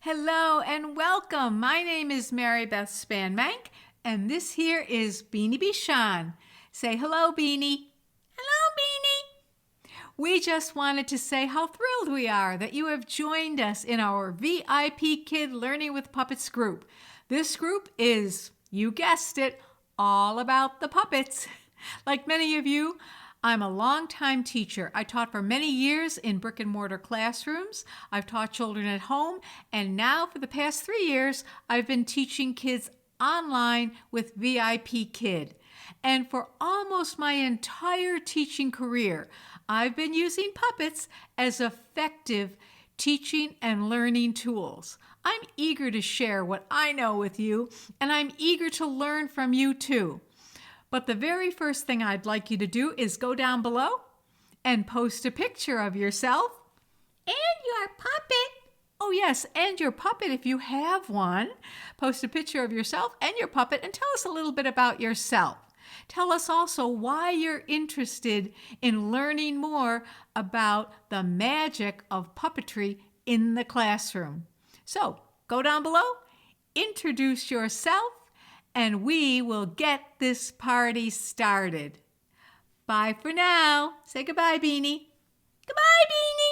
Hello and welcome. My name is Mary Beth Spanmank, and this here is Beanie Bishan. Say hello, Beanie. Hello, Beanie. We just wanted to say how thrilled we are that you have joined us in our VIPKid Learning with Puppets group. This group is, you guessed it, all about the puppets. Like many of you, I'm a longtime teacher. I taught for many years in brick and mortar classrooms. I've taught children at home, and now for the past 3 years, I've been teaching kids online with VIPKid. And for almost my entire teaching career, I've been using puppets as effective teaching and learning tools. I'm eager to share what I know with you, and I'm eager to learn from you too. But the very first thing I'd like you to do is go down below and post a picture of yourself and your puppet. Oh yes, and your puppet if you have one. Post a picture of yourself and your puppet and tell us a little bit about yourself. Tell us also why you're interested in learning more about the magic of puppetry in the classroom. So go down below, introduce yourself, and we will get this party started. Bye for now. Say goodbye, Beanie. Goodbye, Beanie.